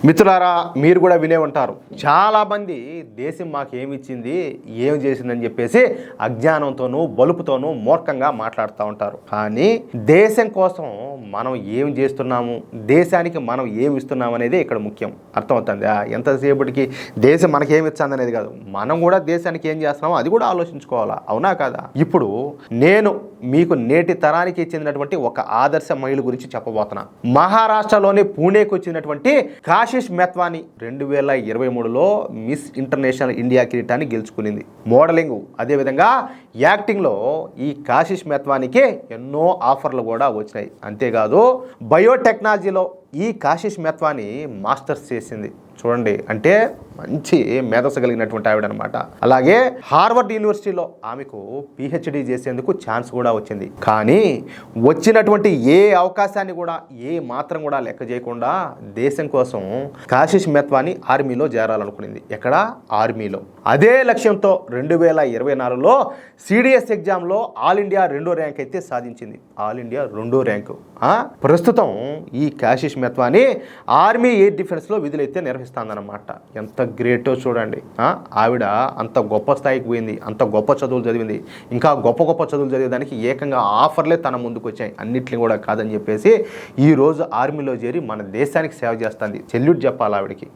మిత్రులారా, మీరు కూడా వినే ఉంటారు, చాలామంది దేశం మాకు ఏమిచ్చింది, ఏం చేసిందని చెప్పేసి అజ్ఞానంతోనూ బలుపుతోనూ మూర్ఖంగా మాట్లాడుతూ ఉంటారు. కానీ దేశం కోసం మనం ఏం చేస్తున్నాము, దేశానికి మనం ఏమి ఇస్తున్నాము అనేది ఇక్కడ ముఖ్యం. అర్థమవుతుంది? ఎంతసేపటికి దేశం మనకేమి ఇచ్చింది అనేది కాదు, మనం కూడా దేశానికి ఏం చేస్తున్నామో అది కూడా ఆలోచించుకోవాలా. అవునా కదా? ఇప్పుడు నేను మీకు నేటి తరానికి చెందినటువంటి ఒక ఆదర్శ మహిళ గురించి చెప్పబోతున్నా. మహారాష్ట్రలోని పూణేకు వచ్చినటువంటి కాశిష్ మెత్వాని 2023లో మిస్ ఇంటర్నేషనల్ ఇండియా కిరీటాన్ని గెలుచుకునింది. మోడలింగ్ అదేవిధంగా యాక్టింగ్లో ఈ కాశిష్ మెత్వానికి ఎన్నో ఆఫర్లు కూడా వచ్చినాయి. అంతేకాదు బయోటెక్నాలజీలో ఈ కాశిష్ మెత్వాని మాస్టర్స్ చేసింది. చూడండి, అంటే మంచి మేధస్సు కలిగినటువంటి ఆవిడ అనమాట. అలాగే హార్వర్డ్ యూనివర్సిటీలో ఆమెకు పిహెచ్డి చేసేందుకు ఛాన్స్ కూడా వచ్చింది. కానీ వచ్చినటువంటి ఏ అవకాశాన్ని కూడా ఏ మాత్రం కూడా లెక్క చేయకుండా దేశం కోసం కాశిష్ మెత్వాని ఆర్మీలో చేరాలనుకునింది. ఎక్కడ? ఆర్మీలో. అదే లక్ష్యంతో 2024లో సిడిఎస్ ఎగ్జామ్లో ఆల్ ఇండియా 2వ ర్యాంక్ అయితే సాధించింది. ఆల్ ఇండియా 2వ ర్యాంకు. ప్రస్తుతం ఈ కాశిష్ మెత్వాని ఆర్మీ ఎయిర్ డిఫెన్స్లో విధులైతే నిర్వహిస్తుందన్నమాట. ఎంత గ్రేటో చూడండి. ఆవిడ అంత గొప్ప స్థాయికి పోయింది, అంత గొప్ప చదువులు చదివింది. ఇంకా గొప్ప గొప్ప చదువులు చదివేదానికి ఏకంగా ఆఫర్లే తన ముందుకు వచ్చాయి. అన్నిటిని కూడా కాదని చెప్పేసి ఈరోజు ఆర్మీలో చేరి మన దేశానికి సేవ చేస్తుంది. సెల్యూట్ చెప్పాలి ఆవిడకి.